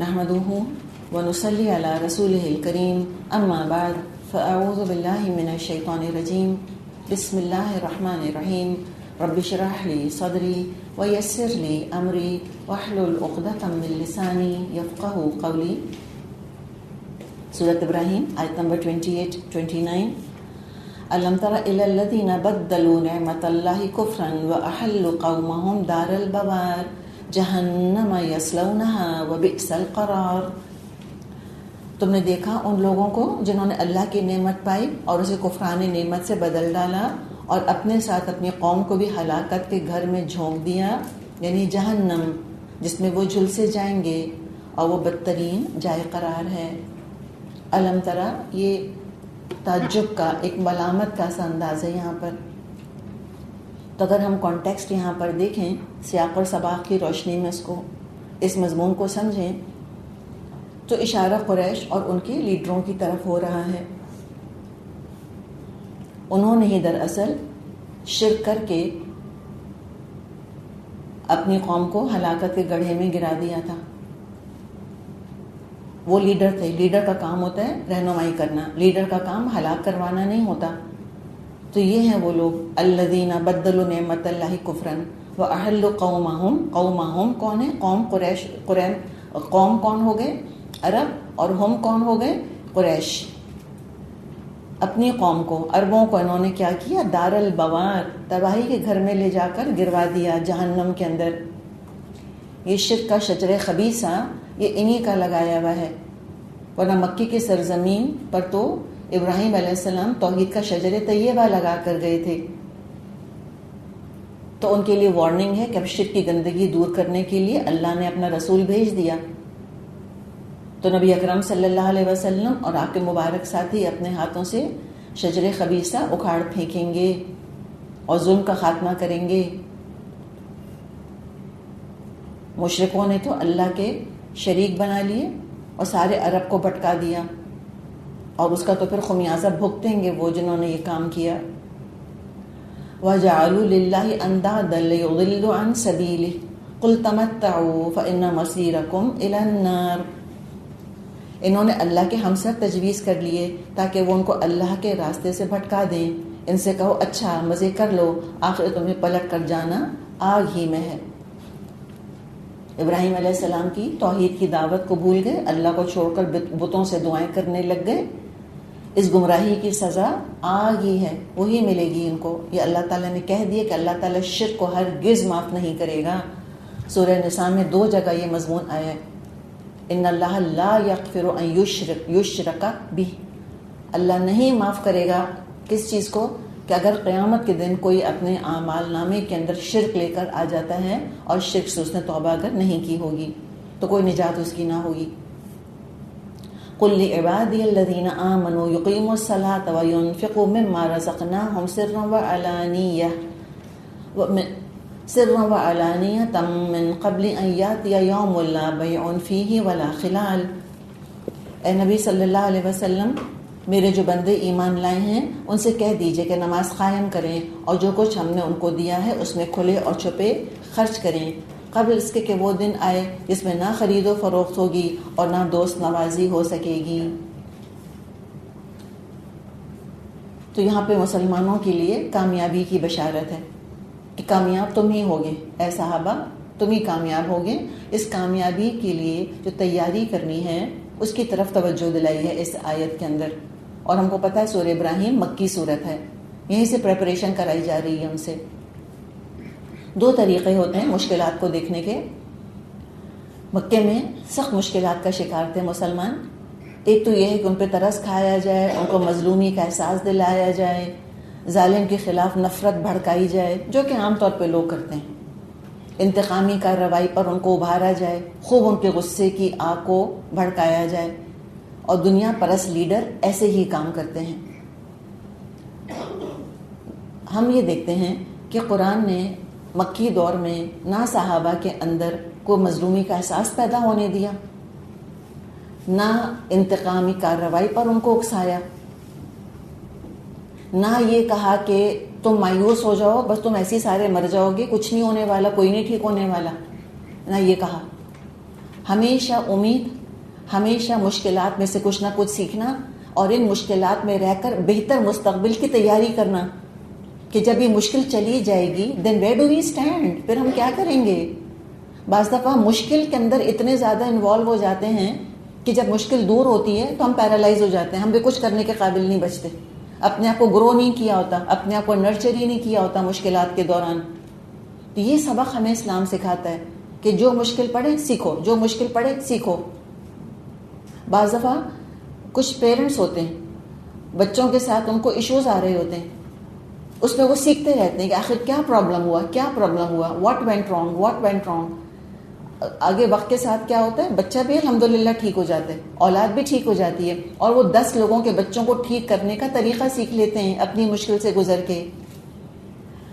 نحمده ونصلي على رسوله الكريم اما بعد فاعوذ بالله من الشيطان الرجيم بسم الله الرحمن الرحيم رب اشرح لي صدري ويسر لي امري واحلل عقدة من لساني يفقهوا قولي. سورۃ ابراہیم آیت نمبر 28-29. الم تر الی الذین بدلوا نعمت اللہ کفرا واحلوا قومهم دار البوار جہنم یصلونها وبئس القرار. تم نے دیکھا ان لوگوں کو جنہوں نے اللہ کی نعمت پائی اور اسے کفران نعمت سے بدل ڈالا اور اپنے ساتھ اپنی قوم کو بھی ہلاکت کے گھر میں جھونک دیا، یعنی جہنم جس میں وہ جھلسے جائیں گے اور وہ بدترین جائے قرار ہے. علم ترا یہ تعجب کا ایک ملامت کا سا انداز ہے یہاں پر. تو اگر ہم کانٹیکسٹ یہاں پر دیکھیں، سیاق اور سباق کی روشنی میں اس مضمون کو سمجھیں تو اشارہ قریش اور ان کے لیڈروں کی طرف ہو رہا ہے. انہوں نے ہی دراصل شرک کر کے اپنی قوم کو ہلاکت کے گڑھے میں گرا دیا تھا. وہ لیڈر تھے. لیڈر کا کام ہوتا ہے رہنمائی کرنا، لیڈر کا کام ہلاک کروانا نہیں ہوتا. تو یہ ہیں وہ لوگ الذین بدلوا نعمت اللہ کفرا واحلوا قومهم کون ہے؟ قوم قریش. قوم کون ہو گئے؟ عرب. اور ہم کون ہو گئے؟ قریش. اپنی قوم کو، عربوں کو انہوں نے کیا کیا؟ دار البوار، تباہی کے گھر میں لے جا کر گروا دیا، جہنم کے اندر. یہ شرک کا شجر خبیثہ یہ انہی کا لگایا ہوا ہے. ورنہ مکی کی سرزمین پر تو ابراہیم علیہ السلام توحید کا شجر طیبہ لگا کر گئے تھے. تو ان کے لیے وارننگ ہے کہ اب شرک کی گندگی دور کرنے کے لیے اللہ نے اپنا رسول بھیج دیا. تو نبی اکرم صلی اللہ علیہ وسلم اور آپ کے مبارک ساتھی اپنے ہاتھوں سے شجر خبیثہ اکھاڑ پھینکیں گے اور ظلم کا خاتمہ کریں گے. مشرکوں نے تو اللہ کے شریک بنا لیے اور سارے عرب کو بھٹکا دیا، اور اس کا تو پھر خمیازہ بھگتیں گے وہ جنہوں نے یہ کام کیا. وَجَعَلُوا لِلَّهِ أَنْدَادًا لِيُضِلُّوا عَنْ سَبِيلِهِ قُلْ تَمَتَّعُوا فَإِنَّ مَصِيرَكُمْ إِلَى النَّارِ. انہوں نے اللہ کے ہمسر تجویز کر لیے تاکہ وہ ان کو اللہ کے راستے سے بھٹکا دیں. ان سے کہو اچھا مزے کر لو، آخر تمہیں پلٹ کر جانا آگ ہی میں ہے. ابراہیم علیہ السلام کی توحید کی دعوت کو بھول گئے، اللہ کو چھوڑ کر بتوں سے دعائیں کرنے لگ گئے. اس گمراہی کی سزا آگ ہی ہے، وہی ملے گی ان کو. یہ اللہ تعالیٰ نے کہہ دیا کہ اللہ تعالیٰ شرک کو ہرگز معاف نہیں کرے گا. سورہ نساء میں 2 جگہ یہ مضمون آیا ہے. ان اللہ لا یغفر ان یشرک بہ. اللہ نہیں معاف کرے گا کس چیز کو؟ کہ اگر قیامت کے دن کوئی اپنے اعمال نامے کے اندر شرک لے کر آ جاتا ہے اور شرک سے اس نے توبہ اگر نہیں کی ہوگی تو کوئی نجات اس کی نہ ہوگی. قل لعبادی الذین آمنوا یقیموا الصلاۃ وینفقوا مما رزقناہم سرا وعلانیۃ من قبل ان یاتی یوم لا بیع فیہ ولا خلال. اے نبی صلی اللہ علیہ وسلم، میرے جو بندے ایمان لائے ہیں ان سے کہہ دیجئے کہ نماز قائم کریں اور جو کچھ ہم نے ان کو دیا ہے اس میں کھلے اور چھپے خرچ کریں، قبل اس کے کہ وہ دن آئے جس میں نہ خرید و فروخت ہوگی اور نہ دوست نوازی ہو سکے گی. تو یہاں پہ مسلمانوں کے لیے کامیابی کی بشارت ہے کہ کامیاب تم ہی ہوگے. اے صحابہ، تم ہی کامیاب ہوگے. اس کامیابی کے لیے جو تیاری کرنی ہے اس کی طرف توجہ دلائی ہے اس آیت کے اندر. اور ہم کو پتہ ہے سورہ ابراہیم مکی صورت ہے، یہیں سے پریپریشن کرائی جا رہی ہے ان سے. 2 طریقے ہوتے ہیں مشکلات کو دیکھنے کے. مکے میں سخت مشکلات کا شکار تھے مسلمان. ایک تو یہ ہے کہ ان پہ ترس کھایا جائے، ان کو مظلومی کا احساس دلایا جائے، ظالم کے خلاف نفرت بھڑکائی جائے، جو کہ عام طور پہ لوگ کرتے ہیں. انتقامی کارروائی پر ان کو ابھارا جائے، خوب ان کے غصے کی آگ کو بھڑکایا جائے. اور دنیا پرست لیڈر ایسے ہی کام کرتے ہیں. ہم یہ دیکھتے ہیں کہ قرآن نے مکی دور میں نہ صحابہ کے اندر کوئی مظلومی کا احساس پیدا ہونے دیا، نہ انتقامی کارروائی پر ان کو اکسایا، نہ یہ کہا کہ تم مایوس ہو جاؤ، بس تم ایسے سارے مر جاؤ گے، کچھ نہیں ہونے والا، کوئی نہیں ٹھیک ہونے والا، نہ یہ کہا. ہمیشہ امید، ہمیشہ مشکلات میں سے کچھ نہ کچھ سیکھنا، اور ان مشکلات میں رہ کر بہتر مستقبل کی تیاری کرنا کہ جب یہ مشکل چلی جائے گی then where do we stand, پھر ہم کیا کریں گے. بعض دفعہ مشکل کے اندر اتنے زیادہ انوالو ہو جاتے ہیں کہ جب مشکل دور ہوتی ہے تو ہم پیرالائز ہو جاتے ہیں، ہم بھی کچھ کرنے کے قابل نہیں بچتے، اپنے آپ کو گرو نہیں کیا ہوتا، اپنے آپ کو نرچر ہی نہیں کیا ہوتا مشکلات کے دوران. تو یہ سبق ہمیں اسلام سکھاتا ہے کہ جو مشکل پڑے سیکھو، جو مشکل پڑے سیکھو. بعض دفعہ کچھ پیرنٹس ہوتے ہیں بچوں کے ساتھ ان کو ایشوز آ رہے ہوتے ہیں، اس میں وہ سیکھتے رہتے ہیں کہ آخر کیا پرابلم ہوا، واٹ وینٹ رانگ. آگے وقت کے ساتھ کیا ہوتا ہے، بچہ بھی الحمدللہ ٹھیک ہو جاتا ہے، اولاد بھی ٹھیک ہو جاتی ہے، اور وہ 10 لوگوں کے بچوں کو ٹھیک کرنے کا طریقہ سیکھ لیتے ہیں اپنی مشکل سے گزر کے.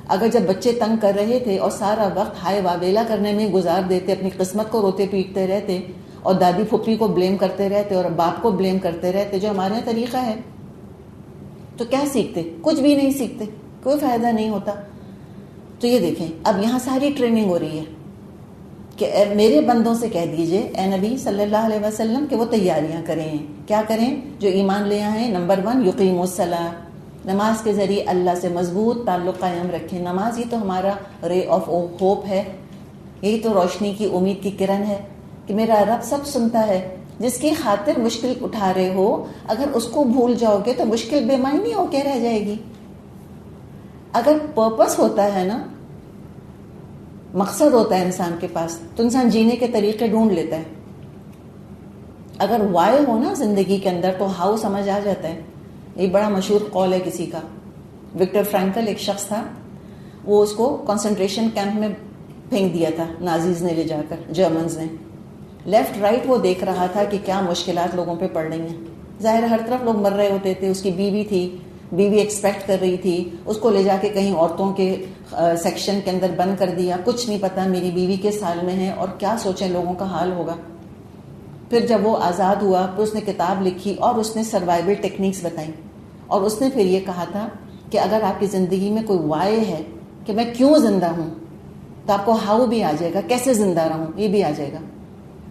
اگر جب بچے تنگ کر رہے تھے اور سارا وقت ہائے واویلا کرنے میں گزار دیتے، اپنی قسمت کو روتے پیٹتے رہتے اور دادی پھپھی کو بلیم کرتے رہتے اور باپ کو بلیم کرتے رہتے جو ہمارے یہاں طریقہ ہے، تو کیا سیکھتے؟ کچھ بھی نہیں سیکھتے، کوئی فائدہ نہیں ہوتا. تو یہ دیکھیں اب یہاں ساری ٹریننگ ہو رہی ہے کہ میرے بندوں سے کہہ دیجئے اے نبی صلی اللہ علیہ وسلم کہ وہ تیاریاں کریں. کیا کریں؟ جو ایمان لے آئے. نمبر 1 یقیموا الصلاۃ، نماز کے ذریعے اللہ سے مضبوط تعلق قائم رکھیں. نماز ہی تو ہمارا رے آف ہوپ ہے، یہی تو روشنی کی امید کی کرن ہے کہ میرا رب سب سنتا ہے. جس کی خاطر مشکل اٹھا رہے ہو اگر اس کو بھول جاؤ گے تو مشکل بے معنی ہو کے رہ جائے گی. اگر پرپس ہوتا ہے نا، مقصد ہوتا ہے انسان کے پاس، تو انسان جینے کے طریقے ڈھونڈ لیتا ہے. اگر وائی ہو نا زندگی کے اندر تو ہاؤ سمجھ آ جاتا ہے. یہ بڑا مشہور قول ہے کسی کا. وکٹر فرینکل ایک شخص تھا، وہ اس کو کنسنٹریشن کیمپ میں پھینک دیا تھا نازیز نے لے جا کر، جرمنز نے. لیفٹ رائٹ وہ دیکھ رہا تھا کہ کیا مشکلات لوگوں پہ پڑ رہی ہیں. ظاہر ہر طرف لوگ مر رہے ہوتے تھے. اس کی بیوی تھی، بیوی ایکسپیکٹ کر رہی تھی، اس کو لے جا کے کہیں عورتوں کے سیکشن کے اندر بند کر دیا. کچھ نہیں پتا میری بیوی کس حال میں ہے اور کیا سوچیں لوگوں کا حال ہوگا. پھر جب وہ آزاد ہوا پھر اس نے کتاب لکھی اور اس نے سروائیول ٹیکنیکس بتائیں، اور اس نے پھر یہ کہا تھا کہ اگر آپ کی زندگی میں کوئی وائی ہے کہ میں کیوں زندہ ہوں، تو آپ کو ہاؤ بھی آ جائے گا، کیسے زندہ رہوں یہ بھی آ جائے گا.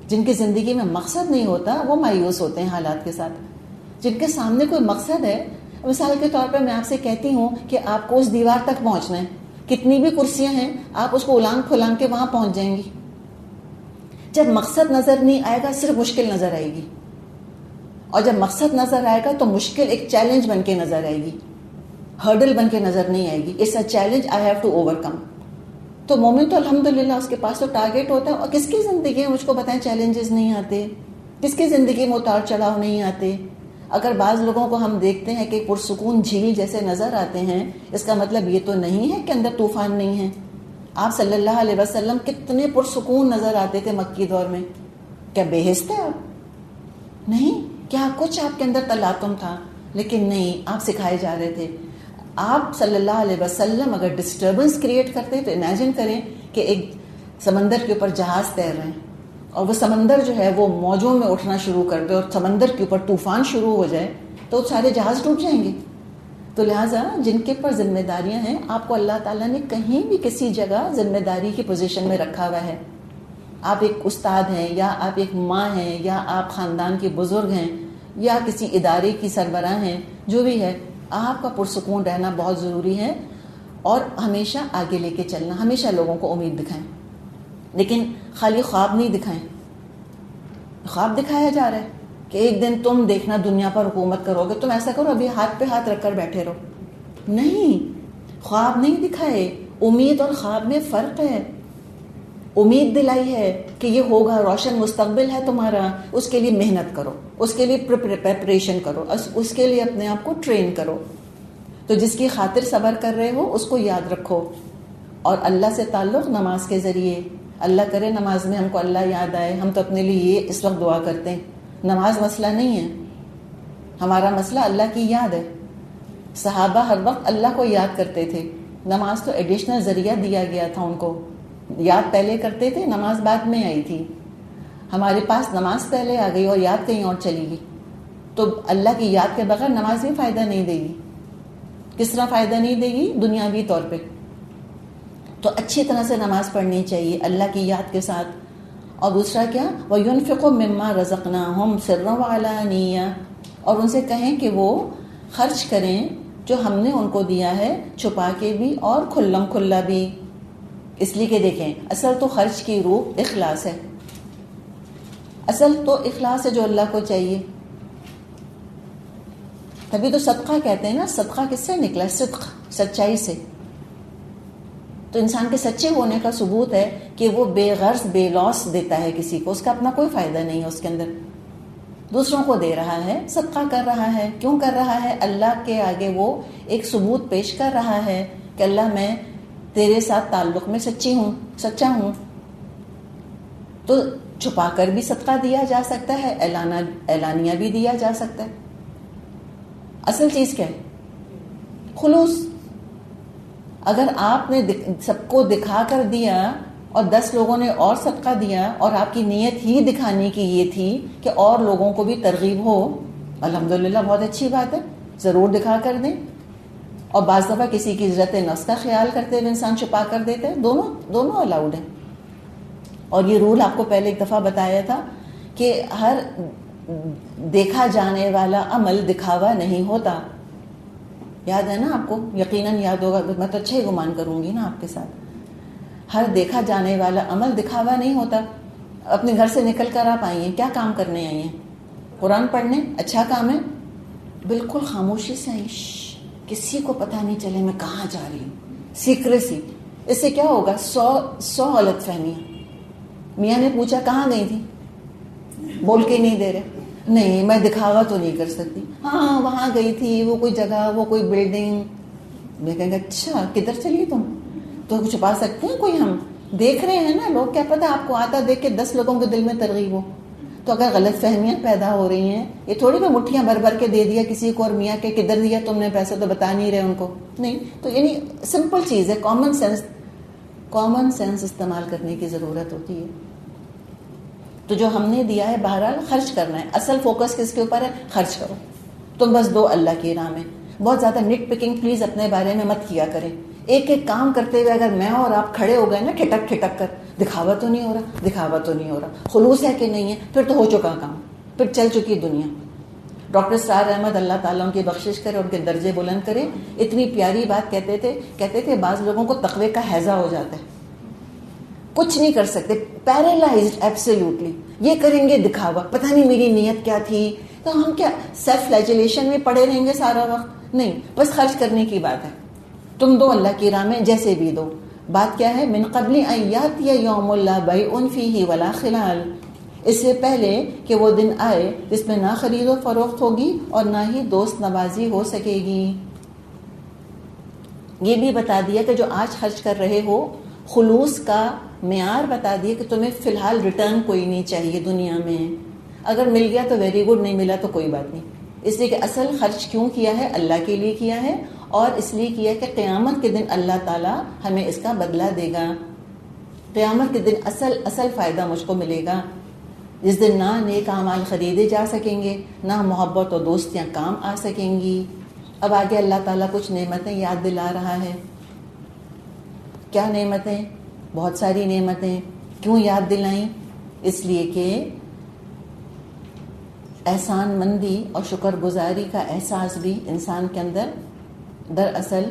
جن کی زندگی میں مقصد نہیں ہوتا وہ مایوس ہوتے ہیں حالات کے ساتھ. جن کے سامنے کوئی مقصد ہے، مثال کے طور پر میں آپ سے کہتی ہوں کہ آپ کو اس دیوار تک پہنچنا ہے، کتنی بھی کرسیاں ہیں آپ اس کو الانگ پھلانگ کے وہاں پہنچ جائیں گی. جب مقصد نظر نہیں آئے گا صرف مشکل نظر آئے گی، اور جب مقصد نظر آئے گا تو مشکل ایک چیلنج بن کے نظر آئے گی، ہرڈل بن کے نظر نہیں آئے گی. It's a challenge I have to overcome. تو مومن تو الحمدللہ اس کے پاس تو ٹارگیٹ ہوتا ہے. اور کس کی زندگی میں مجھ کو بتائیں چیلنجز نہیں آتے، کس کی زندگی میں اتار چڑھاؤ نہیں آتے. اگر بعض لوگوں کو ہم دیکھتے ہیں کہ پرسکون جھیل جیسے نظر آتے ہیں، اس کا مطلب یہ تو نہیں ہے کہ اندر طوفان نہیں ہے. آپ صلی اللہ علیہ وسلم کتنے پرسکون نظر آتے تھے مکی دور میں. کیا بے حس تھے آپ؟ نہیں. کیا کچھ آپ کے اندر تلاطم تھا؟ لیکن نہیں، آپ سکھائے جا رہے تھے. آپ صلی اللہ علیہ وسلم اگر ڈسٹربنس کریٹ کرتے تو امیجن کریں کہ ایک سمندر کے اوپر جہاز تیر رہے ہیں اور وہ سمندر جو ہے وہ موجوں میں اٹھنا شروع کر دے اور سمندر کے اوپر طوفان شروع ہو جائے تو سارے جہاز ڈوب جائیں گے. تو لہٰذا جن کے پر ذمہ داریاں ہیں، آپ کو اللہ تعالیٰ نے کہیں بھی کسی جگہ ذمہ داری کی پوزیشن میں رکھا ہوا ہے. آپ ایک استاد ہیں، یا آپ ایک ماں ہیں، یا آپ خاندان کے بزرگ ہیں، یا کسی ادارے کی سربراہ ہیں، جو بھی ہے، آپ کا پرسکون رہنا بہت ضروری ہے. اور ہمیشہ آگے لے کے چلنا، ہمیشہ لوگوں کو امید دکھائیں، لیکن خالی خواب نہیں دکھائیں. خواب دکھایا جا رہا ہے کہ ایک دن تم دیکھنا دنیا پر حکومت کرو گے، تم ایسا کرو ابھی ہاتھ پہ ہاتھ رکھ کر بیٹھے رہو. نہیں، خواب نہیں دکھائے. امید اور خواب میں فرق ہے. امید دلائی ہے کہ یہ ہوگا، روشن مستقبل ہے تمہارا، اس کے لیے محنت کرو، اس کے لیے پریپریشن کرو، اس کے لیے اپنے آپ کو ٹرین کرو. تو جس کی خاطر صبر کر رہے ہو اس کو یاد رکھو. اور اللہ سے تعلق نماز کے ذریعے، اللہ کرے نماز میں ہم کو اللہ یاد آئے. ہم تو اپنے لیے یہ اس وقت دعا کرتے ہیں. نماز مسئلہ نہیں ہے، ہمارا مسئلہ اللہ کی یاد ہے. صحابہ ہر وقت اللہ کو یاد کرتے تھے. نماز تو ایڈیشنل ذریعہ دیا گیا تھا ان کو. یاد پہلے کرتے تھے، نماز بعد میں آئی تھی. ہمارے پاس نماز پہلے آ گئی اور یاد کہیں اور چلی گئی. تو اللہ کی یاد کے بغیر نماز بھی فائدہ نہیں دے گی. کس طرح فائدہ نہیں دے گی؟ دنیاوی طور پہ. تو اچھی طرح سے نماز پڑھنی چاہیے اللہ کی یاد کے ساتھ. اور دوسرا کیا وَيُنْفِقُ مِمَّا رَزَقْنَاهُمْ سِرًّا وَعَلَانِيَّةً، اور ان سے کہیں کہ وہ خرچ کریں جو ہم نے ان کو دیا ہے، چھپا کے بھی اور کھلم کھلا بھی. اس لیے کہ دیکھیں اصل تو خرچ کی روح اخلاص ہے، اصل تو اخلاص ہے جو اللہ کو چاہیے. تبھی تو صدقہ کہتے ہیں نا، صدقہ کس سے نکلا؟ صدق، سچائی سے. تو انسان کے سچے ہونے کا ثبوت ہے کہ وہ بے غرض بے لوس دیتا ہے کسی کو، اس کا اپنا کوئی فائدہ نہیں ہے اس کے اندر، دوسروں کو دے رہا ہے، صدقہ کر رہا ہے. کیوں کر رہا ہے؟ اللہ کے آگے وہ ایک ثبوت پیش کر رہا ہے کہ اللہ میں تیرے ساتھ تعلق میں سچی ہوں، سچا ہوں. تو چھپا کر بھی صدقہ دیا جا سکتا ہے، اعلانیہ بھی دیا جا سکتا ہے. اصل چیز کیا ہے؟ خلوص. اگر آپ نے سب کو دکھا کر دیا اور 10 لوگوں نے اور صدقہ دیا اور آپ کی نیت ہی دکھانے کی یہ تھی کہ اور لوگوں کو بھی ترغیب ہو، الحمدللہ بہت اچھی بات ہے، ضرور دکھا کر دیں. اور بعض دفعہ کسی کی عزت نفس کا خیال کرتے ہوئے انسان چھپا کر دیتا ہے، دونوں الاؤڈ ہیں. اور یہ رول آپ کو پہلے ایک دفعہ بتایا تھا کہ ہر دیکھا جانے والا عمل دکھاوا نہیں ہوتا. یاد ہے نا آپ کو؟ یقیناً یاد ہوگا، میں تو اچھے گمان کروں گی نا آپ کے ساتھ. ہر دیکھا جانے والا عمل دکھاوا نہیں ہوتا. اپنے گھر سے نکل کر آپ آئی ہیں، کیا کام کرنے آئی ہیں؟ قرآن پڑھنے. اچھا کام ہے، بالکل خاموشی سے آئی، کسی کو پتہ نہیں چلے میں کہاں جا رہی ہوں، سیکریسی. اس سے کیا ہوگا؟ 100 غلط فہمیاں. میاں نے پوچھا کہاں گئی تھی، بول کے نہیں دے رہے. نہیں میں دکھاوا تو نہیں کر سکتی. ہاں وہاں گئی تھی، وہ کوئی جگہ، وہ کوئی بلڈنگ. میں کہیں گے اچھا کدھر چلی تم؟ تو چھپا سکتے ہیں کوئی؟ ہم دیکھ رہے ہیں نا، لوگ کیا پتہ آپ کو آتا دیکھ کے 10 لوگوں کے دل میں ترغیب ہو. تو اگر غلط فہمیاں پیدا ہو رہی ہیں، یہ تھوڑی میں مٹھیاں بھر بھر کے دے دیا کسی کو اور میاں کے کدھر دیا تم نے پیسے تو بتا نہیں رہے ان کو. نہیں، تو یعنی سمپل چیز ہے، کامن سینس استعمال کرنے کی ضرورت ہوتی ہے. تو جو ہم نے دیا ہے بہرحال خرچ کرنا ہے. اصل فوکس کس کے اوپر ہے؟ خرچ کرو. تم بس دو اللہ کی راہ میں. بہت زیادہ نٹ پکنگ پلیز اپنے بارے میں مت کیا کریں. ایک ایک کام کرتے ہوئے اگر میں اور آپ کھڑے ہو گئے نا ٹھٹک ٹھٹک کر، دکھاوا تو نہیں ہو رہا، دکھاوا تو نہیں ہو رہا، خلوص ہے کہ نہیں ہے، پھر تو ہو چکا کام، پھر چل چکی دنیا. ڈاکٹر سار احمد اللہ تعالیٰ ان کی بخشش کرے، ان کے درجے بلند کرے، اتنی پیاری بات کہتے تھے بعض لوگوں کو تقوی کا ہیضہ ہو جاتا ہے، کچھ نہیں کر سکتے، پیرالائزڈ ایبسلیوٹلی. یہ کریں گے دکھاوا، پتہ نہیں میری نیت کیا تھی. تو ہم کیا سیلف فلیجلیشن میں پڑے رہیں گے سارا وقت؟ نہیں، بس خرچ کرنے کی بات ہے. تم دو اللہ کی راہ میں جیسے بھی دو. بات کیا ہے؟ من قبل ان یاتی یوم لا بیع فیہ ولا خلال، اس سے پہلے کہ وہ دن آئے جس میں نہ خرید و فروخت ہوگی اور نہ ہی دوست نوازی ہو سکے گی. یہ بھی بتا دیا کہ جو آج خرچ کر رہے ہو، خلوص کا معیار بتا دیا کہ تمہیں فی الحال ریٹرن کوئی نہیں چاہیے دنیا میں. اگر مل گیا تو ویری گڈ، نہیں ملا تو کوئی بات نہیں. اس لیے کہ اصل خرچ کیوں کیا ہے؟ اللہ کے لیے کیا ہے، اور اس لیے کیا کہ قیامت کے دن اللہ تعالیٰ ہمیں اس کا بدلہ دے گا. قیامت کے دن اصل فائدہ مجھ کو ملے گا، جس دن نہ نیک اعمال خریدے جا سکیں گے، نہ محبت اور دوستیاں کام آ سکیں گی. اب آگے اللہ تعالیٰ کچھ نعمتیں یاد دلا رہا ہے. کیا نعمتیں؟ بہت ساری نعمتیں. کیوں یاد دلائیں؟ اس لیے کہ احسان مندی اور شکر گزاری کا احساس بھی انسان کے اندر دراصل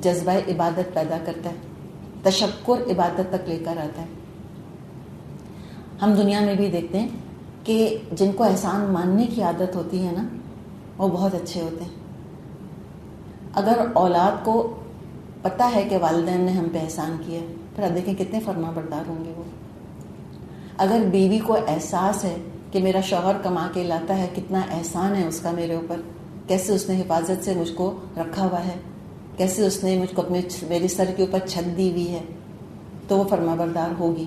جذبہ عبادت پیدا کرتا ہے، تشکر عبادت تک لے کر آتا ہے. ہم دنیا میں بھی دیکھتے ہیں کہ جن کو احسان ماننے کی عادت ہوتی ہے نا، وہ بہت اچھے ہوتے ہیں. اگر اولاد کو پتہ ہے کہ والدین نے ہم پہ احسان کیا، پھر آپ دیکھیں کتنے فرما بردار ہوں گے وہ. اگر بیوی کو احساس ہے کہ میرا شوہر کما کے لاتا ہے، کتنا احسان ہے اس کا میرے اوپر، کیسے اس نے حفاظت سے مجھ کو رکھا ہوا ہے، کیسے اس نے مجھ کو میرے سر کے اوپر چھت دی ہوئی ہے، تو وہ فرما بردار ہوگی.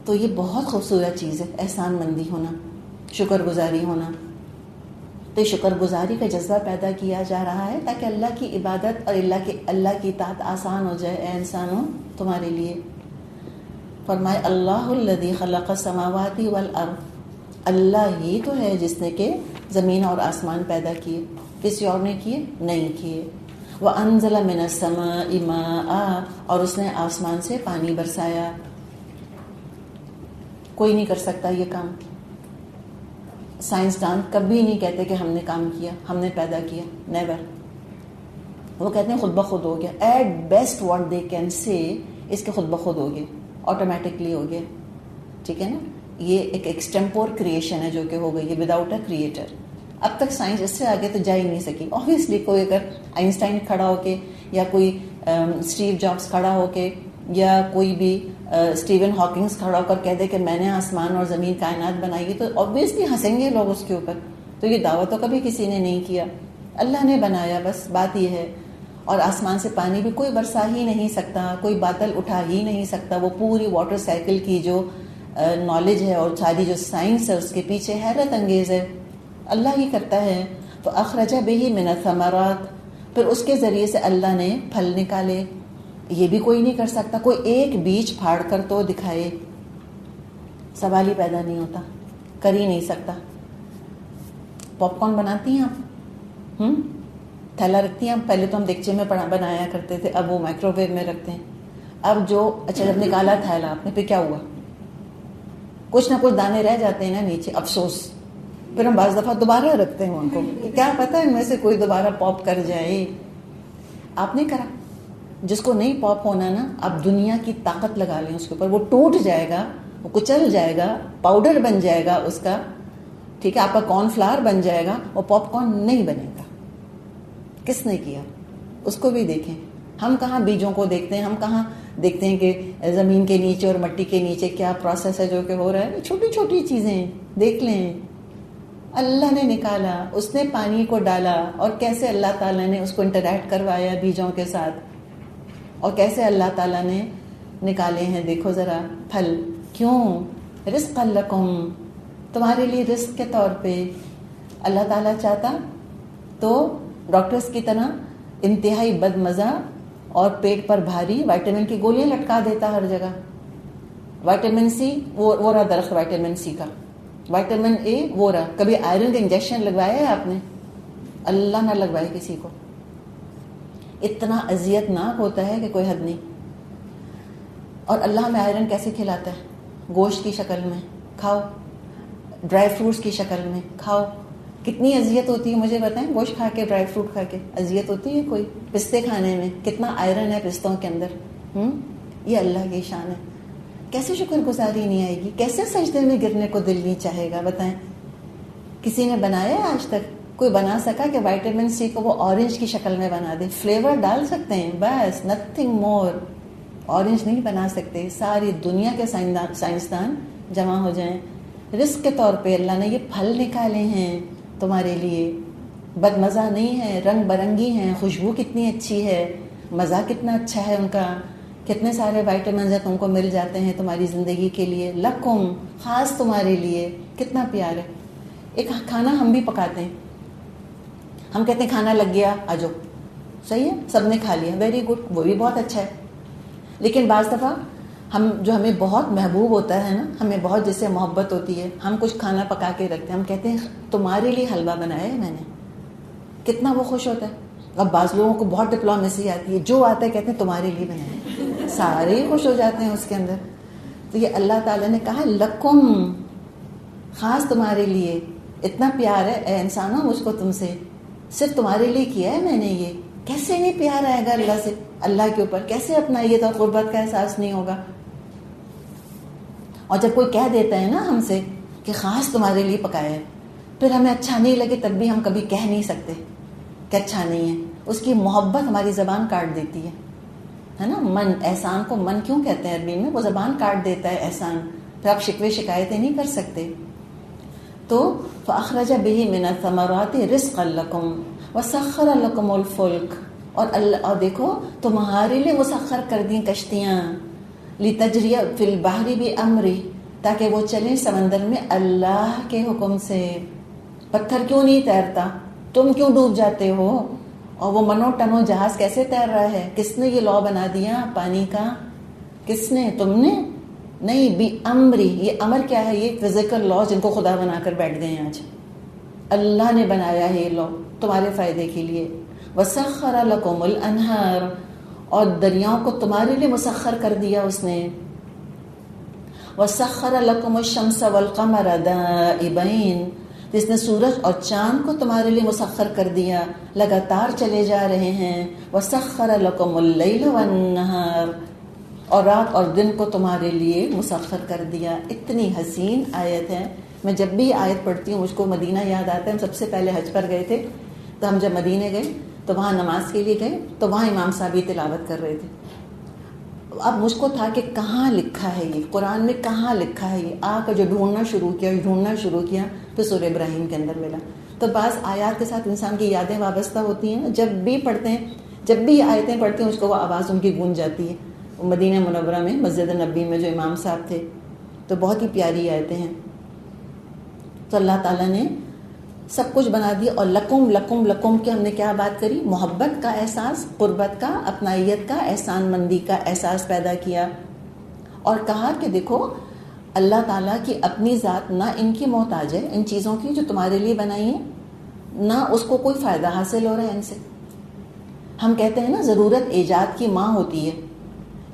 تو یہ بہت خوبصورت چیز ہے احسان مندی ہونا، شکر گزاری ہونا. تو شکر گزاری کا جذبہ پیدا کیا جا رہا ہے تاکہ اللہ کی عبادت اور اللہ کی اطاعت آسان ہو جائے. اے انسانوں تمہارے لیے فرمائے اللہ الذی خلق السماوات والارض، اللہ ہی تو ہے جس نے کہ زمین اور آسمان پیدا کیے. کسی اور نے کیے؟ نہیں کیے. وانزل من السماء ماء، اور اس نے آسمان سے پانی برسایا. کوئی نہیں کر سکتا یہ کام. سائنسدان کبھی نہیں کہتے کہ ہم نے کام کیا، ہم نے پیدا کیا، نیور. وہ کہتے ہیں خود بخود ہو گیا. At best what they can say اس کے خود بخود ہو گیا، آٹومیٹکلی ہو گیا. ٹھیک ہے نا. یہ ایک ایکسٹمپور کریشن ہے جو کہ ہو گئی ہے وداؤٹ اے کریٹر. اب تک سائنس اس سے آگے تو جا ہی نہیں سکی. آبویسلی کوئی اگر آئنسٹائن کھڑا ہو کے یا کوئی اسٹیو جابس کھڑا ہو کے یا کوئی بھی اسٹیون ہاکنگس کھڑا ہو کر کہہ دے کہ میں نے آسمان اور زمین کائنات بنائی ہے، تو آبویسلی ہنسیں گے لوگ اس کے اوپر. تو یہ دعویٰ تو کبھی کسی نے نہیں کیا. اللہ نے بنایا، بس بات یہ ہے. اور آسمان سے پانی بھی کوئی برسا ہی نہیں سکتا، کوئی بادل اٹھا ہی نہیں سکتا. وہ پوری واٹر سائیکل کی جو نالج ہے اور ساری جو سائنس ہے اس کے پیچھے حیرت انگیز ہے. اللہ ہی کرتا ہے. تو اخرج بہ من الثمرات، پھر اس کے ذریعے سے اللہ نے پھل نکالے. یہ بھی کوئی نہیں کر سکتا. کوئی ایک بیج پھاڑ کر تو دکھائے، سوال ہی پیدا نہیں ہوتا، کر ہی نہیں سکتا. پاپ کارن بناتی ہیں آپ؟ تھیلا رکھتی ہیں آپ؟ پہلے تو ہم دیگچے میں بنایا کرتے تھے، اب وہ مائکرو ویو میں رکھتے ہیں. اب جو اچھا جب نکالا تھیلا آپ نے، پھر کیا ہوا؟ کچھ نہ کچھ دانے رہ جاتے ہیں نا نیچے، افسوس. پھر ہم بعض دفعہ دوبارہ رکھتے ہیں ان کو، کیا پتہ ان میں سے کوئی دوبارہ پاپ کر جائے. آپ نے کرا. جس کو نہیں پاپ ہونا نا، آپ دنیا کی طاقت لگا لیں اس کے اوپر، وہ ٹوٹ جائے گا، وہ کچل جائے گا، پاؤڈر بن جائے گا اس کا. ٹھیک ہے، آپ کا کارن فلاور بن جائے گا، وہ پاپ کارن نہیں بنے گا. کس نے کیا اس کو بھی دیکھیں. ہم کہاں بیجوں کو دیکھتے ہیں، ہم کہاں دیکھتے ہیں کہ زمین کے نیچے اور مٹی کے نیچے کیا پروسیس ہے جو کہ ہو رہا ہے. چھوٹی چھوٹی چیزیں دیکھ لیں. اللہ نے نکالا، اس نے پانی کو ڈالا، اور کیسے اللہ تعالیٰ نے اس کو انٹریکٹ کروایا بیجوں کے ساتھ، اور کیسے اللہ تعالیٰ نے نکالے ہیں. دیکھو ذرا پھل. کیوں؟ رزقا لکم، تمہارے لیے رزق کے طور پہ. اللہ تعالیٰ چاہتا تو ڈاکٹرز کی طرح انتہائی بد مزہ اور پیٹ پر بھاری وائٹامن کی گولیاں لٹکا دیتا ہر جگہ. وائٹامن سی، وہ رہا درخت وائٹامن سی کا. وائٹامن اے وہ رہا. کبھی آئرن کا انجیکشن لگوایا ہے آپ نے؟ اللہ نہ لگوائے کسی کو. اتنا اذیت ناک ہوتا ہے کہ کوئی حد نہیں. اور اللہ ہمیں آئرن کیسے کھلاتا ہے؟ گوشت کی شکل میں کھاؤ، ڈرائی فروٹس کی شکل میں کھاؤ. کتنی اذیت ہوتی ہے مجھے بتائیں، گوشت کھا کے، ڈرائی فروٹ کھا کے اذیت ہوتی ہے کوئی؟ پستے کھانے میں کتنا آئرن ہے پستوں کے اندر. یہ اللہ کی شان ہے. کیسے شکر گزاری نہیں آئے گی؟ کیسے سجدے میں گرنے کو دل نہیں چاہے گا؟ بتائیں. کسی نے بنایا ہے آج تک؟ کوئی بنا سکا کہ وائٹامن سی کو وہ اورنج کی شکل میں بنا دے؟ فلیور ڈال سکتے ہیں بس، نتھنگ مور. اورنج نہیں بنا سکتے. ساری دنیا کے سائنسدان جمع ہو جائیں. رزق کے طور پہ اللہ نے یہ پھل نکالے ہیں تمہارے لیے. بد مزہ نہیں ہے، رنگ برنگی ہیں، خوشبو کتنی اچھی ہے، مزہ کتنا اچھا ہے ان کا. کتنے سارے وائٹامنز ہیں تم کو مل جاتے ہیں تمہاری زندگی کے لیے. لکم، خاص تمہارے لیے. کتنا پیار ہے. ایک کھانا ہم بھی پکاتے ہیں، ہم کہتے ہیں کھانا لگ گیا آ جاؤ. صحیح ہے، سب نے کھا لیا، ویری گڈ، وہ بھی بہت اچھا ہے. لیکن بعض دفعہ ہمیں بہت محبوب ہوتا ہے نا، ہمیں بہت جس سے محبت ہوتی ہے، ہم کچھ کھانا پکا کے رکھتے ہیں، ہم کہتے ہیں تمہارے لیے حلوہ بنایا ہے میں نے. کتنا وہ خوش ہوتا ہے. اب بعض لوگوں کو بہت ڈپلومیسی آتی ہے، جو آتا ہے کہتے ہیں تمہارے لیے بنایا. سارے ہی خوش ہو جاتے ہیں اس کے اندر. تو یہ اللہ تعالیٰ نے کہا لکم، خاص تمہارے لیے. اتنا پیار ہے اے انسانوں مجھ کو تم سے، صرف تمہارے لیے کیا ہے میں نے. یہ کیسے نہیں پیار آئے گا اللہ سے، اللہ کے اوپر کیسے اپنا یہ تو قربت کا احساس نہیں ہوگا. اور جب کوئی کہہ دیتا ہے نا ہم سے کہ خاص تمہارے لیے پکایا ہے، پھر ہمیں اچھا نہیں لگے تب بھی ہم کبھی کہہ نہیں سکتے کہ اچھا نہیں ہے. اس کی محبت ہماری زبان کاٹ دیتی ہے نا. من، احسان کو من کیوں کہتے ہیں عربی میں؟ وہ زبان کاٹ دیتا ہے احسان. پھر آپ شکوے شکایتیں نہیں کر سکتے. تو فَأَخْرَجَ بِهِ مِنَ الثَّمَرَاتِ رِزْقًا لَكُمْ وَسَخَّرَ لَكُمُ الْفُلْكَ، اور دیکھو تمہارے لیے مسخر کر دیں کشتیاں. لِتَجْرِيَ فِي الْبَحْرِ بِأَمْرِهِ، تاکہ وہ چلیں سمندر میں اللہ کے حکم سے. پتھر کیوں نہیں تیرتا؟ تم کیوں ڈوب جاتے ہو؟ اور وہ منو ٹنو جہاز کیسے تیر رہا ہے؟ کس نے یہ لا بنا دیا پانی کا؟ کس نے؟ تم نے نہیں. بھی امری، یہ امر کیا ہے؟ یہ فزیکل لا جن کو خدا بنا کر بیٹھ گئے ہیں آج. اللہ نے بنایا ہے یہ لا تمہارے فائدے کے لیے. وسخر لکم الانہار، اور دریاؤں کو تمہارے لیے مسخر کر دیا اس نے. وَسَخَّرَ لَكُمُ الشَّمْسَ وَالْقَمَرَ دَائِبَيْنِ، جس نے سورج اور چاند کو تمہارے لیے مسخر کر دیا، لگاتار چلے جا رہے ہیں۔ وَسَخَّرَ لَكُمُ اللَّيْلَ وَالنَّهَارَ، اور رات اور دن کو تمہارے لیے مسخر کر دیا۔ اتنی حسین آیت ہے۔ میں جب بھی آیت پڑھتی ہوں مجھ کو مدینہ یاد آتا ہے۔ ہم سب سے پہلے حج پر گئے تھے، تو ہم جب مدینے گئے تو وہاں نماز کے لیے گئے، تو وہاں امام صاحب یہ تلاوت کر رہے تھے۔ اب مجھ کو تھا کہ کہاں لکھا ہے یہ، قرآن میں کہاں لکھا ہے یہ، آ کر جو ڈھونڈنا شروع کیا تو سورہ ابراہیم کے اندر ملا۔ تو بعض آیات کے ساتھ انسان کی یادیں وابستہ ہوتی ہیں، جب بھی پڑھتے ہیں، جب بھی آیتیں پڑھتے ہیں، اس کو وہ آواز ان کی گونج جاتی ہے۔ مدینہ منورہ میں مسجد نبی میں جو امام صاحب تھے، تو بہت ہی پیاری آیتیں ہیں۔ تو اللہ تعالیٰ نے سب کچھ بنا دیا، اور لکم لکم لکم کی ہم نے کیا بات کری؟ محبت کا احساس، قربت کا، اپنائیت کا، احسان مندی کا احساس پیدا کیا، اور کہا کہ دیکھو اللہ تعالیٰ کی اپنی ذات نہ ان کی محتاج ہے، ان چیزوں کی جو تمہارے لیے بنائی ہیں، نہ اس کو کوئی فائدہ حاصل ہو رہا ہے ان سے۔ ہم کہتے ہیں نا ضرورت ایجاد کی ماں ہوتی ہے،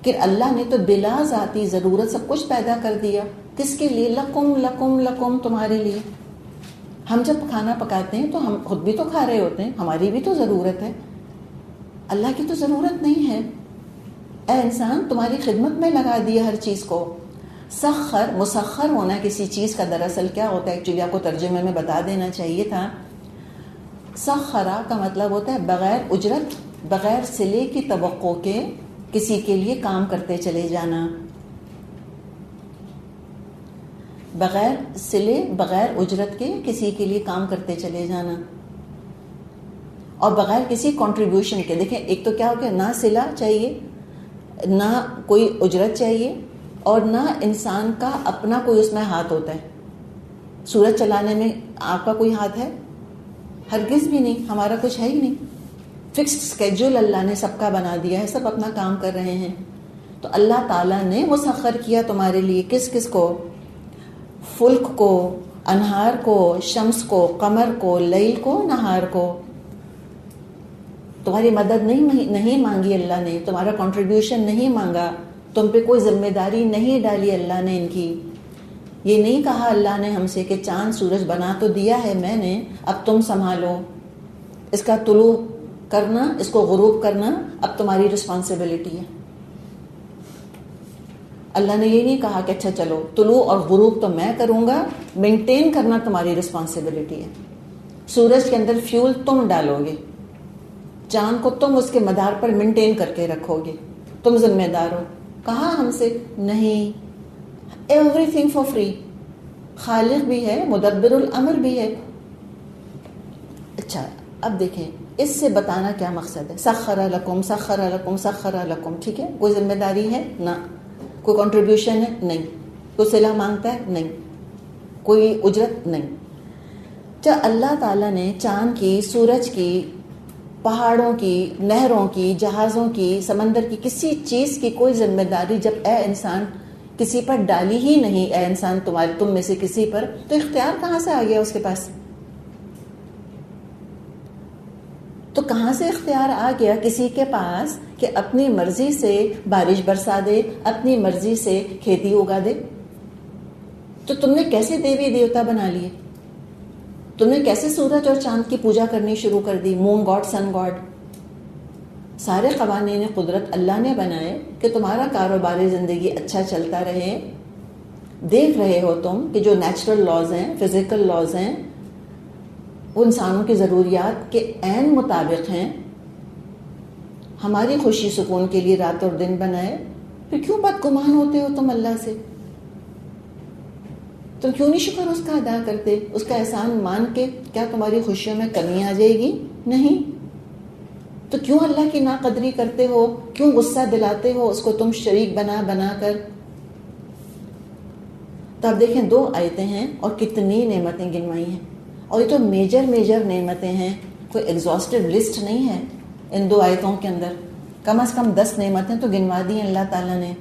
کہ اللہ نے تو بلا ذاتی ضرورت سب کچھ پیدا کر دیا۔ کس کے لیے؟ لکم لکم لکم، تمہارے لیے۔ ہم جب کھانا پکاتے ہیں تو ہم خود بھی تو کھا رہے ہوتے ہیں، ہماری بھی تو ضرورت ہے، اللہ کی تو ضرورت نہیں ہے۔ اے انسان، تمہاری خدمت میں لگا دیا ہر چیز کو۔ سخر، مسخر ہونا کسی چیز کا دراصل کیا ہوتا ہے، ایکچولی آپ کو ترجمے میں بتا دینا چاہیے تھا۔ سخرا کا مطلب ہوتا ہے بغیر اجرت، بغیر صلے کی توقع کے کسی کے لیے کام کرتے چلے جانا، بغیر صلے، بغیر اجرت کے کسی کے لیے کام کرتے چلے جانا، اور بغیر کسی کنٹریبیوشن کے۔ دیکھیں ایک تو کیا ہو گیا، نہ صلہ چاہیے، نہ کوئی اجرت چاہیے، اور نہ انسان کا اپنا کوئی اس میں ہاتھ ہوتا ہے۔ سورج چلانے میں آپ کا کوئی ہاتھ ہے؟ ہرگز بھی نہیں، ہمارا کچھ ہے ہی نہیں۔ فکسڈ اسکیجول اللہ نے سب کا بنا دیا ہے، سب اپنا کام کر رہے ہیں۔ تو اللہ تعالیٰ نے مسخر کیا تمہارے لیے کس کس کو؟ فلک کو، انہار کو، شمس کو، قمر کو، لیل کو، نہار کو۔ تمہاری مدد نہیں مانگی اللہ نے، تمہارا کنٹریبیوشن نہیں مانگا، تم پہ کوئی ذمہ داری نہیں ڈالی اللہ نے ان کی۔ یہ نہیں کہا اللہ نے ہم سے کہ چاند سورج بنا تو دیا ہے میں نے، اب تم سنبھالو، اس کا طلوع کرنا، اس کو غروب کرنا اب تمہاری رسپانسبلٹی ہے۔ اللہ نے یہ نہیں کہا کہ اچھا چلو طلوع اور غروب تو میں کروں گا، مینٹین کرنا تمہاری رسپانسبلٹی ہے۔ سورج کے اندر فیول تم ڈالو گے، چاند کو تم اس کے مدار پر مینٹین کر کے رکھو گے، تم ذمہ دار ہو۔ کہا ہم سے نہیں، ایوری تھنگ فار فری۔ خالق بھی ہے، مدبر الامر بھی ہے۔ اچھا اب دیکھیں اس سے بتانا کیا مقصد ہے؟ سخر لکم سخر لکم سخر لکم، ٹھیک ہے، کوئی ذمہ داری ہے؟ نہ۔ کوئی کنٹریبیوشن ہے؟ نہیں۔ کوئی صلہ مانگتا ہے؟ نہیں۔ کوئی اجرت؟ نہیں۔ جب اللہ تعالیٰ نے چاند کی، سورج کی، پہاڑوں کی، نہروں کی، جہازوں کی، سمندر کی، کسی چیز کی کوئی ذمہ داری جب اے انسان کسی پر ڈالی ہی نہیں، اے انسان تم میں سے کسی پر، تو اختیار کہاں سے آ گیا اس کے پاس؟ تو کہاں سے اختیار آ گیا کسی کے پاس کہ اپنی مرضی سے بارش برسا دے، اپنی مرضی سے کھیتی اگا دے؟ تو تم نے کیسے دیوی دیوتا بنا لیے؟ تم نے کیسے سورج اور چاند کی پوجا کرنی شروع کر دی؟ مون گاڈ، سن گاڈ، سارے قوانین قدرت اللہ نے بنائے کہ تمہارا کاروبار زندگی اچھا چلتا رہے۔ دیکھ رہے ہو تم کہ جو نیچرل لاز ہیں، فزیکل لاز ہیں، وہ انسانوں کی ضروریات کے عین مطابق ہیں، ہماری خوشی سکون کے لیے رات اور دن بنائے، پھر کیوں بدگمان ہوتے ہو تم اللہ سے؟ تم کیوں نہیں شکر اس کا ادا کرتے؟ اس کا احسان مان کے کیا تمہاری خوشیوں میں کمی آ جائے گی؟ نہیں۔ تو کیوں اللہ کی ناقدری کرتے ہو؟ کیوں غصہ دلاتے ہو اس کو تم شریک بنا بنا کر؟ تو اب دیکھیں 2 آیتیں ہیں اور کتنی نعمتیں گنوائی ہیں، اور یہ تو میجر نعمتیں ہیں، کوئی ایگزاسٹیو لسٹ نہیں ہے ان 2 آیتوں کے اندر، کم از کم 10 نعمتیں تو گنوا دی ہیں اللہ تعالیٰ نے۔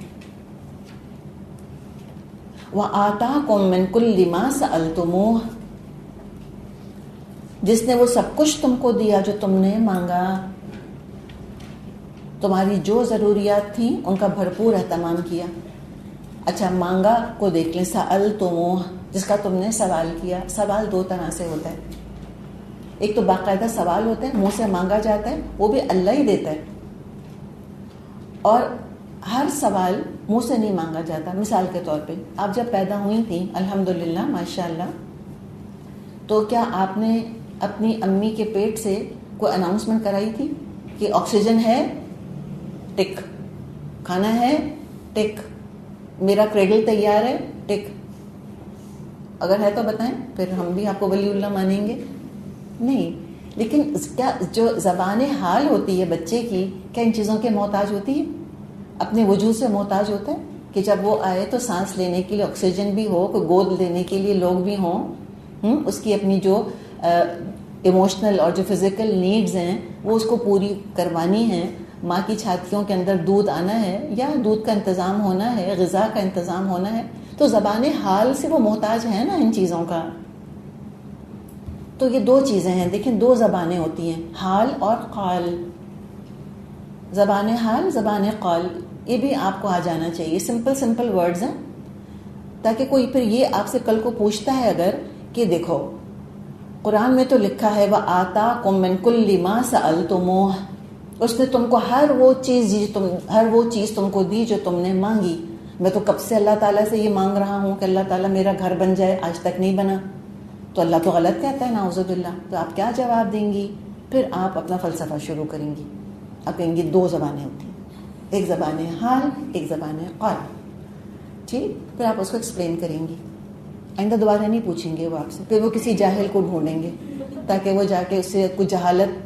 وَآتَاكُم مِّن كُلِّ مَا سَأَلْتُمُوهُ، جس نے وہ سب کچھ تم کو دیا جو تم نے مانگا، تمہاری جو ضروریات تھیں ان کا بھرپور اہتمام کیا۔ اچھا مانگا کو دیکھ لیں، سألتموہ جس کا تم نے سوال کیا. سوال دو طرح سے ہوتا ہے. ایک تو باقاعدہ سوال ہوتا ہے، منہ سے مانگا جاتا ہے، وہ بھی اللہ ہی دیتا ہے. اور ہر سوال منہ سے نہیں مانگا جاتا. مثال کے طور پہ آپ جب پیدا ہوئی تھیں الحمدللہ ماشاءاللہ، تو کیا آپ نے اپنی امی کے پیٹ سے کوئی اناؤنسمنٹ کرائی تھی کہ آکسیجن ہے؟ ٹک. کھانا ہے؟ ٹک. میرا کریڈل تیار ہے؟ ٹک. اگر ہے تو بتائیں، پھر ہم بھی آپ کو ولی اللہ مانیں گے. نہیں. لیکن کیا جو زبان حال ہوتی ہے بچے کی، کیا ان چیزوں کے محتاج ہوتی ہے؟ اپنے وجود سے محتاج ہوتا ہے کہ جب وہ آئے تو سانس لینے کے لیے آکسیجن بھی ہو، کوئی گود لینے کے لیے لوگ بھی ہوں، اس کی اپنی جو ایموشنل اور جو فزیکل نیڈز ہیں وہ اس کو پوری کروانی ہیں. ماں کی چھاتیوں کے اندر دودھ آنا ہے یا دودھ کا انتظام ہونا ہے، غذا کا انتظام ہونا ہے، تو زبان حال سے وہ محتاج ہے نا ان چیزوں کا. تو یہ دو چیزیں ہیں. دیکھیں دو زبانیں ہوتی ہیں، حال اور قال. زبان حال، زبان قال، یہ بھی آپ کو آ جانا چاہیے. سمپل ورڈز ہیں، تاکہ کوئی پھر یہ آپ سے کل کو پوچھتا ہے اگر کہ دیکھو قرآن میں تو لکھا ہے وَآتَاكُم مِّن كُلِّ مَا سَأَلْتُمُوهُ، اس نے تم کو ہر وہ چیز تم کو دی جو تم نے مانگی. میں تو کب سے اللہ تعالیٰ سے یہ مانگ رہا ہوں کہ اللہ تعالیٰ میرا گھر بن جائے، آج تک نہیں بنا. تو اللہ تو غلط کہتا ہے نعوذ باللہ. تو آپ کیا جواب دیں گی؟ پھر آپ اپنا فلسفہ شروع کریں گی. آپ کہیں گی دو زبانیں ہوتی ہیں، ایک زبان حال، ایک زبان قال. ٹھیک. پھر آپ اس کو ایکسپلین کریں گی. آئندہ دوبارہ نہیں پوچھیں گے وہ آپ سے. پھر وہ کسی جاہل کو ڈھونڈیں گے تاکہ وہ جا کے اس سے کچھ جہالت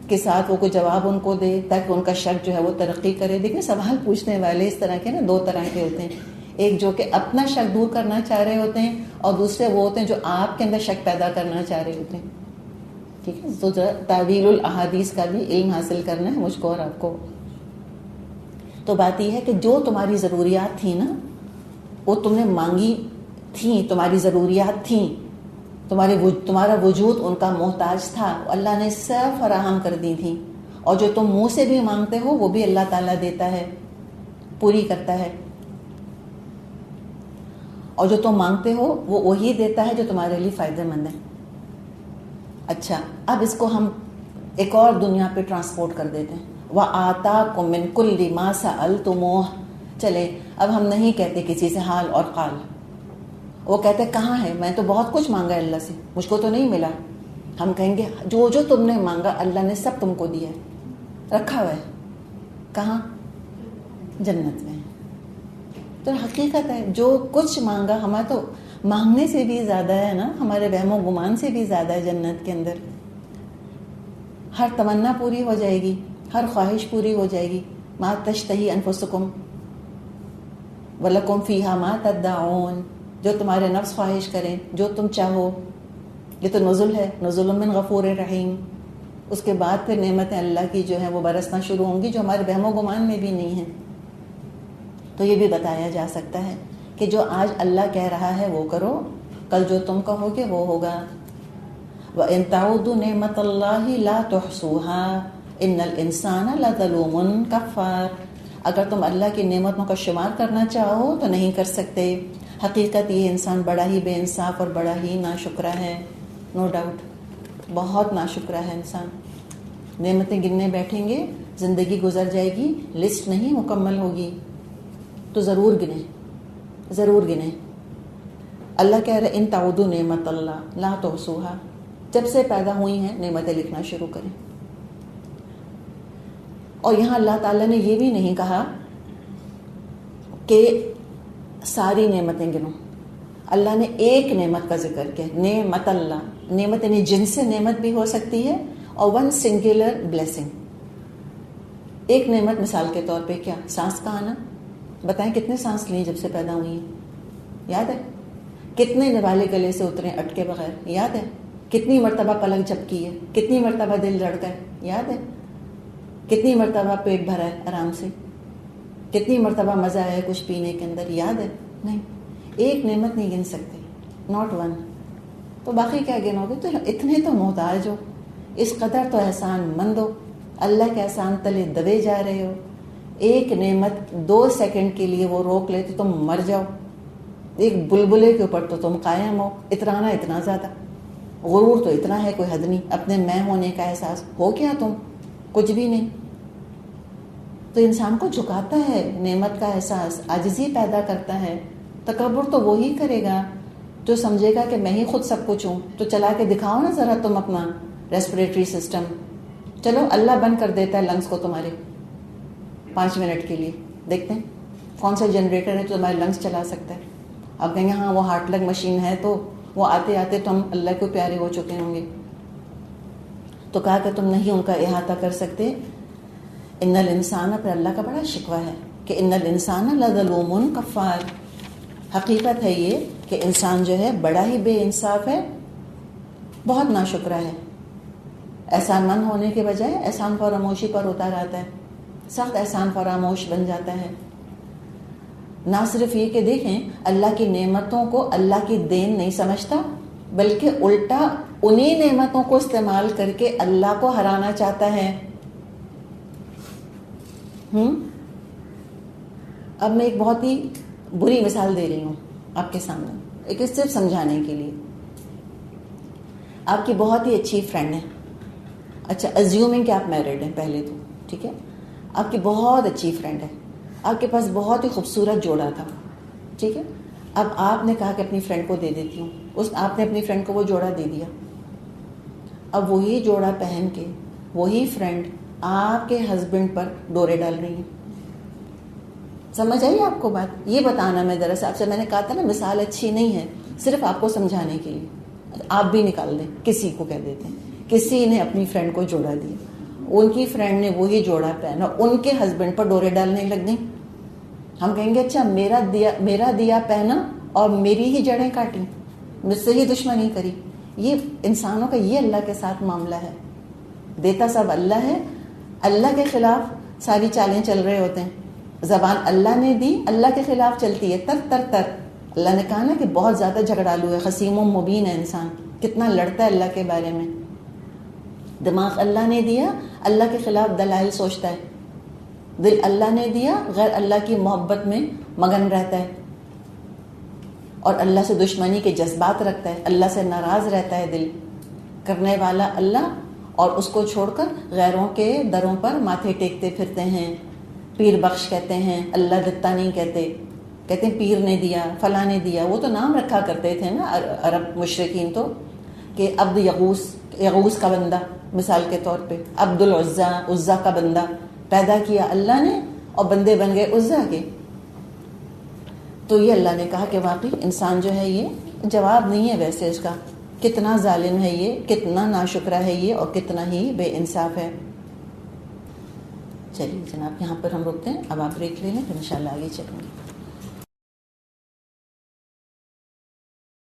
کے ساتھ وہ کوئی جواب ان کو دے، تاکہ ان کا شک جو ہے وہ ترقی کرے. دیکھیں سوال پوچھنے والے اس طرح کے نا دو طرح کے ہوتے ہیں. ایک جو کہ اپنا شک دور کرنا چاہ رہے ہوتے ہیں، اور دوسرے وہ ہوتے ہیں جو آپ کے اندر شک پیدا کرنا چاہ رہے ہوتے ہیں. ٹھیک ہے. تو تعویل الاحادیث کا بھی علم حاصل کرنا ہے مجھ کو اور آپ کو. تو بات یہ ہے کہ جو تمہاری ضروریات تھیں نا، وہ تم نے مانگی تھیں، تمہاری ضروریات تھیں، تمہارا وجود ان کا محتاج تھا، اللہ نے سب فراہم کر دی تھیں. اور جو تم منہ سے بھی مانگتے ہو وہ بھی اللہ تعالیٰ دیتا ہے، پوری کرتا ہے. اور جو تم مانگتے ہو وہ وہی دیتا ہے جو تمہارے لیے فائدہ مند ہے. اچھا اب اس کو ہم ایک اور دنیا پہ ٹرانسپورٹ کر دیتے ہیں. وَآتَاكُم مِّن كُلِّ مَا سَأَلْتُمُوهُ. چلے اب ہم نہیں کہتے کسی سے حال اور قال. وہ کہتے کہاں ہے؟ میں تو بہت کچھ مانگا ہے اللہ سے، مجھ کو تو نہیں ملا. ہم کہیں گے جو جو تم نے مانگا اللہ نے سب تم کو دیا ہے، رکھا ہوا ہے. کہاں؟ جنت میں. تو حقیقت ہے جو کچھ مانگا، ہمارا تو مانگنے سے بھی زیادہ ہے نا، ہمارے وہم و گمان سے بھی زیادہ ہے جنت کے اندر. ہر تمنا پوری ہو جائے گی، ہر خواہش پوری ہو جائے گی. ما تشتہی انفسکم ولکم فیہا ما تدعون. جو تمہارے نفس خواہش کریں، جو تم چاہو. یہ تو نزل ہے، نزل من غفور رحیم. اس کے بعد پھر نعمتیں اللہ کی جو ہیں وہ برسنا شروع ہوں گی، جو ہمارے وہم و گمان میں بھی نہیں ہیں. تو یہ بھی بتایا جا سکتا ہے کہ جو آج اللہ کہہ رہا ہے وہ کرو، کل جو تم کہو گے وہ ہوگا. وَإِن تَعُدُّوا نِعْمَةَ اللَّهِ لَا تُحْصُوهَا إِنَّ الْإِنسَانَ لَظَلُومٌ كَفَّارٌ. اگر تم اللہ کی نعمتوں کا شمار کرنا چاہو تو نہیں کر سکتے. حقیقت یہ انسان بڑا ہی بے انصاف اور بڑا ہی ناشکرا ہے. نو ڈاؤٹ بہت ناشکرا ہے انسان. نعمتیں گننے بیٹھیں گے، زندگی گزر جائے گی، لسٹ نہیں مکمل ہوگی. تو ضرور گنیں، ضرور گنیں. اللہ کہہ رہے ان تعودوا نعمت اللہ لا تحصوها. جب سے پیدا ہوئی ہیں نعمتیں لکھنا شروع کریں. اور یہاں اللہ تعالیٰ نے یہ بھی نہیں کہا کہ ساری نعمتیں گنو. اللہ نے ایک نعمت کا ذکر کیا، نعمت اللہ. نعمت یعنی جن سے نعمت بھی ہو سکتی ہے، اور ون سنگولر بلیسنگ. ایک نعمت مثال کے طور پہ کیا؟ سانس کا آنا. بتائیں کتنے سانس لیں جب سے پیدا ہوئی ہیں؟ یاد ہے؟ کتنے نوالے گلے سے اترے اٹکے بغیر؟ یاد ہے؟ کتنی مرتبہ پلک جھپکی ہے؟ کتنی مرتبہ دل دھڑکا ہے؟ یاد ہے؟ کتنی مرتبہ پیٹ بھرا ہے آرام سے؟ کتنی مرتبہ مزہ آیا ہے کچھ پینے کے اندر؟ یاد ہے؟ نہیں. ایک نعمت نہیں گن سکتے، ناٹ ون. تو باقی کیا گنو گے؟ تو اتنے تو محتاج ہو، اس قدر تو احسان مند ہو، اللہ کے احسان تلے دبے جا رہے ہو. ایک نعمت 2 سیکنڈ کے لیے وہ روک لے تو تم مر جاؤ. ایک بلبلے کے اوپر تو تم قائم ہو. اترانا اتنا زیادہ، غرور تو اتنا ہے کوئی حد نہیں. اپنے میں ہونے کا احساس ہو کیا تم؟ کچھ بھی نہیں. تو انسان کو جھکاتا ہے نعمت کا احساس، عاجزی پیدا کرتا ہے. تکبر تو وہی کرے گا جو سمجھے گا کہ میں ہی خود سب کچھ ہوں. تو چلا کے دکھاؤ نا ذرا تم اپنا ریسپریٹری سسٹم. چلو اللہ بند کر دیتا ہے لنگس کو تمہارے 5 منٹ کے لیے، دیکھتے ہیں کون سا جنریٹر ہے جو تمہارے لنگس چلا سکتا ہے. آپ کہیں گے ہاں وہ ہارٹ لگ مشین ہے تو وہ آتے آتے تو ہم اللہ کو پیارے ہو چکے ہوں گے. تو کہا کہ تم نہیں ان کا احاطہ کر سکتے. ان الانسان پر اللہ کا بڑا شکوہ ہے کہ ان الانسان لظلوم کفار. حقیقت ہے یہ کہ انسان جو ہے بڑا ہی بے انصاف ہے، بہت ناشکرا ہے. احسان مند ہونے کے بجائے احسان فراموشی پر ہوتا رہتا ہے، سخت احسان فراموش بن جاتا ہے. نہ صرف یہ کہ دیکھیں اللہ کی نعمتوں کو اللہ کی دین نہیں سمجھتا، بلکہ الٹا انہی نعمتوں کو استعمال کر کے اللہ کو ہرانا چاہتا ہے. اب میں ایک بہت ہی بری مثال دے رہی ہوں آپ کے سامنے، ایک صرف سمجھانے کے لیے. آپ کی بہت ہی اچھی فرینڈ ہے. اچھا ازیومنگ کہ آپ میرڈ ہیں پہلے تو ٹھیک ہے. آپ کی بہت اچھی فرینڈ ہے، آپ کے پاس بہت ہی خوبصورت جوڑا تھا، ٹھیک ہے. اب آپ نے کہا کہ اپنی فرینڈ کو دے دیتی ہوں. آپ نے اپنی فرینڈ کو وہ جوڑا دے دیا. اب وہی جوڑا پہن کے وہی فرینڈ آپ کے ہسبینڈ پر ڈورے ڈال رہی ہیں. سمجھ آئی آپ کو بات؟ یہ بتانا میں دراصل آپ سے میں نے کہا تھا نا مثال اچھی نہیں ہے، صرف آپ کو سمجھانے کے لیے. آپ بھی نکال دیں، کسی کو کہہ دیتے ہیں کسی نے اپنی فرینڈ کو جوڑا دیا، ان کی فرینڈ نے وہی جوڑا پہنا، ان کے ہسبینڈ پر ڈورے ڈالنے لگ گئی. ہم کہیں گے اچھا میرا دیا پہنا اور میری ہی جڑیں کاٹی، مجھ سے ہی دشمنی کری. یہ انسانوں کا یہ اللہ کے ساتھ معاملہ ہے. دیتا سب اللہ ہے، اللہ کے خلاف ساری چالیں چل رہے ہوتے ہیں. زبان اللہ نے دی، اللہ کے خلاف چلتی ہے تر تر تر. اللہ نے کہا نا کہ بہت زیادہ جھگڑالو ہے، خصیم و مبین ہے انسان، کتنا لڑتا ہے اللہ کے بارے میں. دماغ اللہ نے دیا، اللہ کے خلاف دلائل سوچتا ہے. دل اللہ نے دیا، غیر اللہ کی محبت میں مگن رہتا ہے اور اللہ سے دشمنی کے جذبات رکھتا ہے، اللہ سے ناراض رہتا ہے. دل کرنے والا اللہ، اور اس کو چھوڑ کر غیروں کے دروں پر ماتھے ٹیکتے پھرتے ہیں. پیر بخش کہتے ہیں، اللہ دتا نہیں کہتے. کہتے ہیں پیر نے دیا، فلاں نے دیا. وہ تو نام رکھا کرتے تھے نا عرب مشرکین تو، کہ عبد یغوث کا بندہ مثال کے طور پہ، عبد العزا، عزا کا بندہ. پیدا کیا اللہ نے اور بندے بن گئے عزا کے. تو یہ اللہ نے کہا کہ واقعی انسان جو ہے یہ جواب نہیں ہے ویسے اس کا، کتنا ظالم ہے یہ، کتنا ناشکرا ہے یہ، اور کتنا ہی بے انصاف ہے. چلیے جناب یہاں پر ہم رکتے ہیں، اب آپ بریک لے لیں پھر انشاءاللہ آگے چلیں گے.